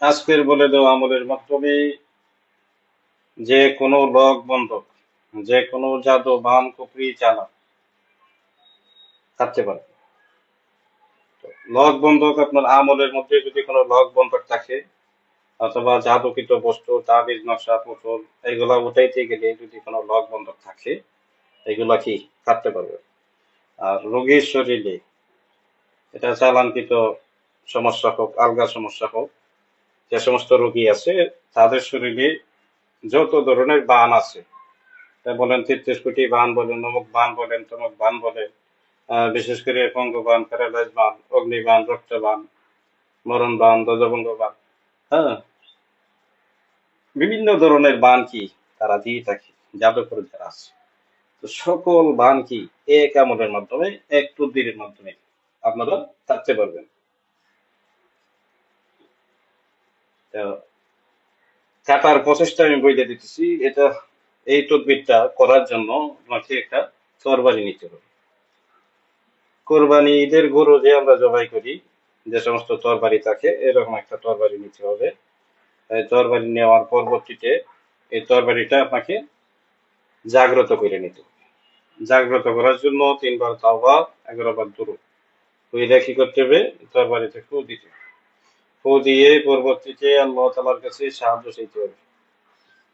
আজকের বলে দেওয়া আমলের মাধ্যমে যে কোনো লক বন্ধক, যে কোনো জাদু বান কুফরি চালা থাকতে পারে। লক বন্ধক আপনার আমলের মধ্যে যদি কোনো লক বন্ধক থাকে অথবা জাদুকৃত বস্তু তাবিজ নকশা পুতুল এগুলা উঠাইতে গেলে যদি কোনো লক বন্ধক থাকে এগুলা কি কাটতে পারবে। আর রোগীর শরীরে এটা চালানকৃত সমস্যা হোক আলগা সমস্যা হোক, যে সমস্ত রোগী আছে তাদের শরীরে যত ধরনের বান আছে, তা বলেন ৩৩ কোটি বান বলেন, অমুক বান বলেন, তমুক বান বলেন, বিশেষ করে পঙ্গবান, প্যারালাইজ বান, অগ্নিবান, রক্তবান, মরণ বান, ধ্বজভঙ্গ বান, হ্যাঁ, বিভিন্ন ধরনের বান কি তারা দিয়ে থাকে জাদুকর যারা আছে। তো সকল বান কি এক আমলের মাধ্যমে, এক তদবিরের মাধ্যমে আপনারা থাকতে পারবেন। তো কাটার প্রচেষ্টা আমি বইলে দিতেছি। এটা এই তদবিরটা করার জন্য আপনাকে একটা তরবারি নিতে হবে। কোরবানি ঈদের গরু যে আমরা জবাই করি, যে সমস্ত তরবারি থাকে এরকম একটা তরবারি নিতে হবে। এই তরবারি নেওয়ার পরবর্তীতে এই তরবারিটা আপনাকে জাগ্রত করে নিতে হবে। জাগ্রত করার জন্য ৩ বার তাওবা, ১১ বার দুরূদ কইরা কি করতে হবে, তরবারিতে ফু দিতে হবে। ফু দিয়ে পরবর্তীতে আল্লাহ তাআলার কাছে সাহায্য চাইতে হবে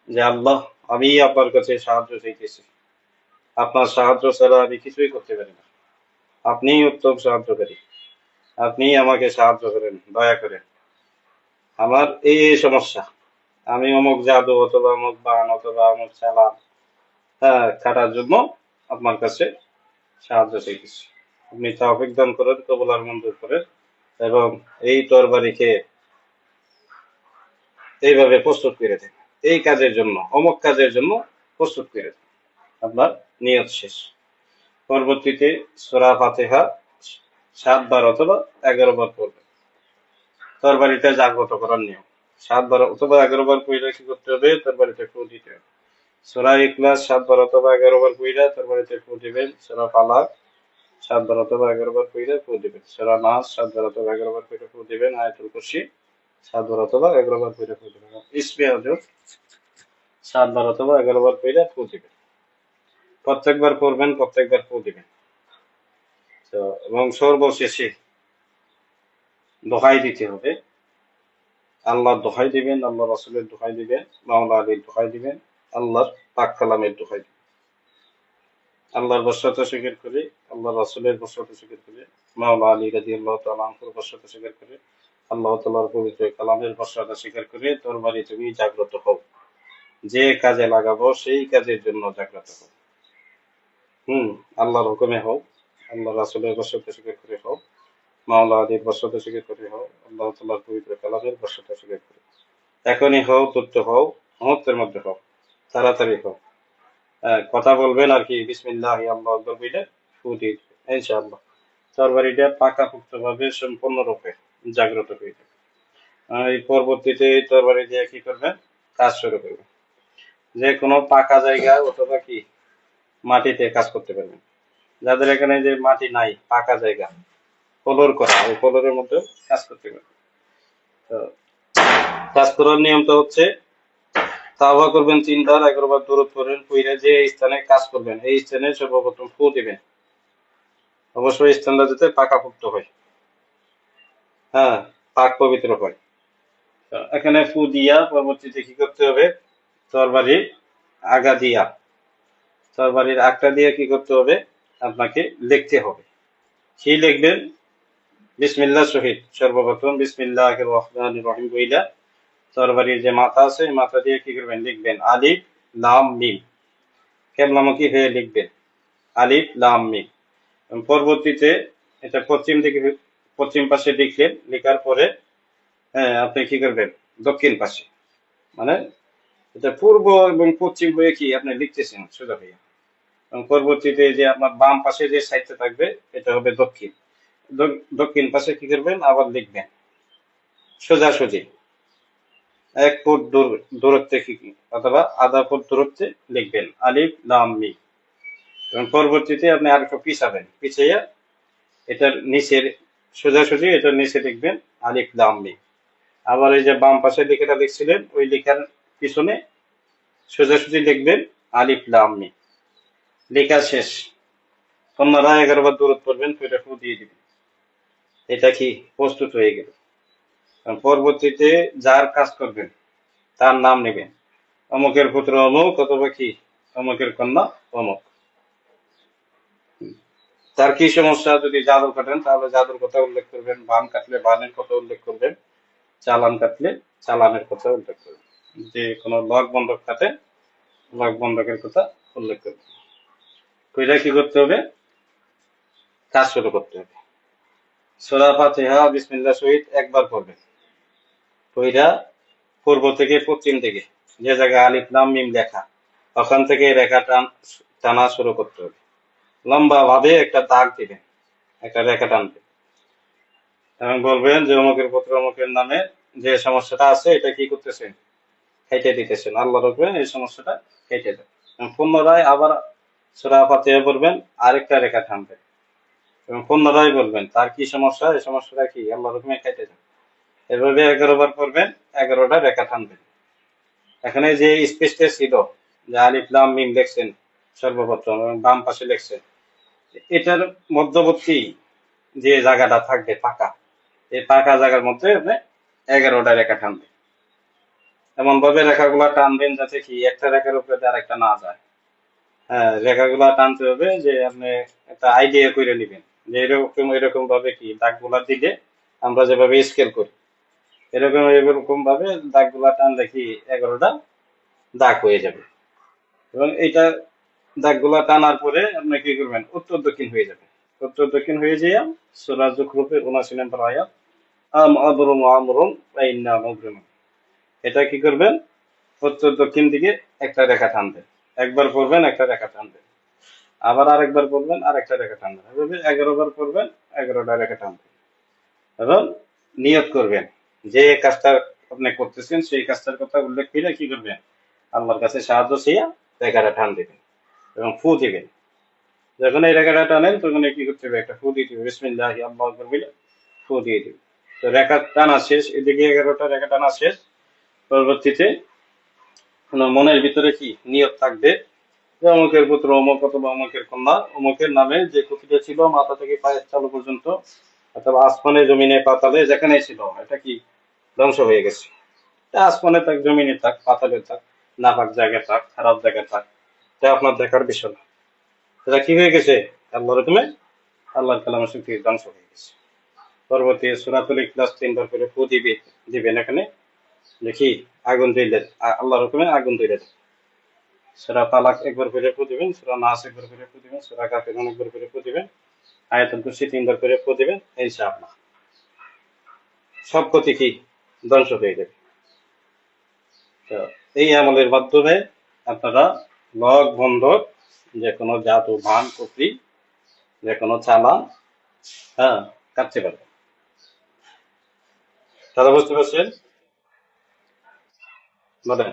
যে আল্লাহ, আমি আপনার কাছে সাহায্য চাইতেছি, আপনার সাহায্য ছাড়া আমি কিছুই করতে পারি না, আপনিই উত্তম সাহায্যকারী, আপনি আমাকে সাহায্য করেন, দয়া করেন। আমার এই সমস্যা, আমি অমুক জাদু অথবা অমুক বান অথবা অমুক চালান, হ্যাঁ, কাটার জন্য আপনার কাছে সাহায্য চাইতেছি, আপনি তৌফিক দান করেন, কবুল আর মঞ্জুর করেন, এবং এই তরবারিকে এইভাবে প্রস্তুত করে দেন, এই কাজের জন্য, অমুক কাজের জন্য প্রস্তুত করে দেন। আপনার নিয়ত শেষ। পরবর্তীতে সূরা ফাতিহা ৭ বার অথবা ১১ বার পড়বেন। তরবারিটা জাগ্রত করার নিয়ম ৭ বার অথবা ১১ বার পড়লে কি করতে হবে, তরবারিতে ফু দিতে হবে। সূরা ইখলাস ৭ বার অথবা ১১ বার পড়লে তরবারিতে ফু দিবেন। সূরা ফালাক ৭ বার অথবা ১১ বার পড়লে ফু দিবেন। সূরা নাস ৭ বার অথবা ১১ বার পড়লে ফু দিবেন। আয়াতুল কুরসি ৭ বার অথবা ১১ বার পড়লে ফু দিবেন। ইসমি আযম ৭ বার অথবা ১১ বার পড়লে ফু দিবেন। প্রত্যেকবার পড়বেন, প্রত্যেকবার ফু দিবেন। তো এবং সর্বশেষে দোহাই দিতে হবে। আল্লাহর দোহাই দিবেন, আল্লাহ রাসূলের দোহাই দিবেন, মাওলা আলীর দোহাই দিবেন, আল্লাহর পাক কালামের দোহাই দিবেন। আল্লাহর বশ্যতা স্বীকার করে, আল্লাহ রাসূলের বশ্যতা স্বীকার করে, মাওলা আলী রাদিয়াল্লাহু তাআলা আনহুর বশ্যতা স্বীকার করে, আল্লাহ তাআলার পবিত্র কালামের বশ্যতা স্বীকার করে তরবারি তুমি জাগ্রত হও। যে কাজে লাগাবো সেই কাজের জন্য জাগ্রত হও। আল্লাহর হুকুমে হও, আল্লাহ রাসূলের বশ্যতা স্বীকার করে হও, মাওলা আলীর বশ্যতা স্বীকার করে হও, আল্লাহ তাআলার পবিত্র কালামের বশ্যতা স্বীকার করে। এখনই হও, দ্রুত হও, মুহূর্তের মধ্যে হও, তাড়াতাড়ি হও। কথা বলবেন আর কি, বিসমিল্লাহি আল্লাহু আকবার বলে ফু দিয়ে দিবেন, ইনশাআল্লাহ তরবারিটা পাকাপোক্ত ভাবে সম্পূর্ণরূপে জাগ্রত হয়ে যাবে। এই পরবর্তীতে এই তরবারি দিয়ে কি করবেন, কাজ শুরু করবেন। যে কোনো পাকা জায়গা অথবা কি মাটিতে কাজ করতে পারবেন। যাদের এখানে যে মাটি নাই, পাকা জায়গা, ফ্লোর করা, ওই ফ্লোরের মধ্যে কাজ করতে পারবেন। তো কাজ করার নিয়মটা হচ্ছে তাওবা করবেন ৩ বার, ১১ বার দরুদ পড়বেন, পইড়া যে স্থানে কাজ করবেন এই স্থানে সর্বপ্রথম ফু দিবেন। অবশ্যই স্থানটা যাতে পাকাপোক্ত হয়, হ্যাঁ, পাক পবিত্র হয়। তো এখানে ফু দিয়া পরবর্তীতে কি করতে হবে, তরবারির আগা দিয়া, তরবারির আগটা দিয়ে কি করতে হবে, আপনাকে লিখতে হবে। কি লিখবেন, বিসমিল্লাহ শহীদ, সর্বপ্রথম বিসমিল্লাহির রহমানির রহিম বইলা তরবারির যে মাথা আছে এই মাথা দিয়ে কি করবেন, লিখবেন আলিফ লাম মিম, কেবলামুখী হয়ে লিখবেন আলিফ লাম মিম। এবং পরবর্তীতে এটা পশ্চিম দিকে, পশ্চিম পাশে লিখলেন, লেখার পরে আপনি কি করবেন, দক্ষিণ পাশে, মানে এটা পূর্ব এবং পশ্চিম হয়ে কি আপনি লিখতেছেন সোজা হইয়া, এবং পরবর্তীতে যে আপনার বাম পাশে যে সাইডটা থাকবে এটা হবে দক্ষিণ। দক্ষিণ পাশে কি করবেন, আবার লিখবেন সোজাসুজি ১ ফুট দূরত্বে কি অথবা আধা ফুট দূরত্বে লিখবেন আলিফ লাম মিম। এবং পরবর্তীতে আপনি আরেকটু পিছাবেন, পিছাইয়া এটার নিচের সোজাসুজি এটার নিচে লিখবেন আলিফ লাম মিম। আবার এই যে বাম পাশে লেখাটা লিখছিলেন ওই লেখার পিছনে সোজাসুজি লিখবেন আলিফ লাম মিম। লেখা শেষ, পুনরায় 11 বার দূরত পড়বেন, ফিরে ফু দিয়ে দিবেন। এটা কি প্রস্তুত হয়ে গেল। পরবর্তীতে যার কাজ করবেন তার নাম নেবেন, অমুকের পুত্র অমুক অথবা কি অমুকের কন্যা অমুক। তার কি সমস্যা, যদি জাদু কাটেন তাহলে জাদুর কথা উল্লেখ করবেন, বান কাটলে বানের কথা উল্লেখ করবেন, চালান কাটলে চালানের কথা উল্লেখ করবেন, যে কোনো লক বন্ধক কাটে লক বন্ধকের কথা উল্লেখ করবেন। কইরা কি করতে হবে, কাজ শুরু করতে হবে। সূরা ফাতিহা বিসমিল্লাহ শহীদ একবার পড়বেন, কইরা পূর্ব থেকে পশ্চিম দিকে যে জায়গায় আলিফ লাম মিম লেখা ওখান থেকে রেখা টানা শুরু করতে হবে। লম্বা ভাবে একটা দাগ দিবেন, একটা রেখা টানবেন এবং বলবেন যে অমুকের পুত্র অমুকের নামে যে সমস্যাটা আছে এটা কি করতেছেন, কেটে দিতেছেন। আল্লাহ রকমের এই সমস্যাটা কেটে দেন। পুনরায় আবার সূরা ফাতিহা পড়বেন, আরেকটা রেখা টানবেন এবং পুনরায় বলবেন তার কি সমস্যা, এই সমস্যাটা কি আল্লাহ রকমের কেটে দেন। এভাবে 11 বার পড়বেন, 11টা রেখা টানবেন। এখানে যে স্পেসটা ছিল, যে আলিফ লাম মিম লিখছেন সর্বপ্রথম এবং বাম পাশে লিখছেন, এটার মধ্যবর্তী যে জায়গাটা থাকবে ফাঁকা, এই ফাঁকা জায়গার মধ্যে আপনি 11টা রেখা টানবেন। এমন ভাবে রেখাগুলা টানবেন যাতে কি একটা রেখার উপরে আরেকটা না যায়। হ্যাঁ, রেখাগুলা টানতে হবে যে আপনি একটা আইডিয়া করে নিবেন যে এরকম এরকম ভাবে কি দাগগুলা দিলে আমরা যেভাবে স্কেল করি এরকম এরকম ভাবে দাগগুলা টানলে কি 11টা দাগ হয়ে যাবে। এবং এইটা দাগগুলা টানার পরে আপনি কি করবেন, উত্তর দক্ষিণ হয়ে যাবে। উত্তর দক্ষিণ হয়ে যাইয়া সূরা যুখরুফের 79 নম্বর আয়াত আম আদরুম আমরুম ফাইন্না মুবরিমুন, এটা কি করবেন, উত্তর দক্ষিণ দিকে একটা রেখা টানবেন, একবার পড়বেন একটা রেখা টানবেন, আবার আরেকবার পড়বেন আরেকটা রেখা টানবেন, এভাবে 11 বার পড়বেন, 11টা রেখা টানবেন এবং নিয়ত করবেন যে কাজটা আপনি করতেছেন সেই কাজটার কথা উল্লেখ করে কি করবেন, আল্লাহর কাছে সাহায্য চেয়ে রেখাটা টান দিবেন এবং ফু দিবেন। যখন এই রেখাটা টানেন তখন কি করতে হবে, একটা ফু দিতে হবে, বিসমিল্লাহি আল্লাহু আকবার বলে ফু দিয়ে দিবেন। তো রেখা টানা শেষ, এদিকে 11টা রেখা টানা শেষ। পরবর্তীতে মনের ভিতরে কি নিয়ত থাকবে যে অমুকের পুত্র অমুক অথবা অমুকের কন্যা অমুকের নামে যে ক্ষতিটা ছিল মাথা থেকে পায়ের তালু পর্যন্ত অথবা আসমানে জমিনে পাতালে যেখানে ছিল এটা কি ধ্বংস হয়ে গেছে। তা আসমানে থাক, জমিনে থাক, পাতালে থাক, নাপাক জায়গায় থাক, খারাপ জায়গায় থাক, এটা আপনার দেখার বিষয় না। এটা কি হয়ে গেছে, আল্লাহর হুকুমে আল্লাহর কালামের শক্তি ধ্বংস হয়ে গেছে। পরবর্তী সূরাতুল ইখলাস 3 বার করে ফু দিবেন এখানে, দেখি আগুন দিলে আল্লাহর হুকুমে আগুন দিলে। সূরা তালাক একবার করে ফু দিবেন, সূরা নাস একবার করে ফু দিবেন, সূরা কাফিরুন একবার করে ফু দিবেন, আয়াতুল কুরসি 3 বার করে ফু দিবেন, ইনশাআল্লাহ সব ক্ষতি কি ধ্বংস হয়ে যাবে। তো এই আমলের মাধ্যমে আপনারা লক বন্ধক, যে কোনো জাদু ভান কুফরি, যে কোনো চালান, হ্যাঁ, কাটতে পারবেন। তাহলে বুঝতে পারছেন, বলেন।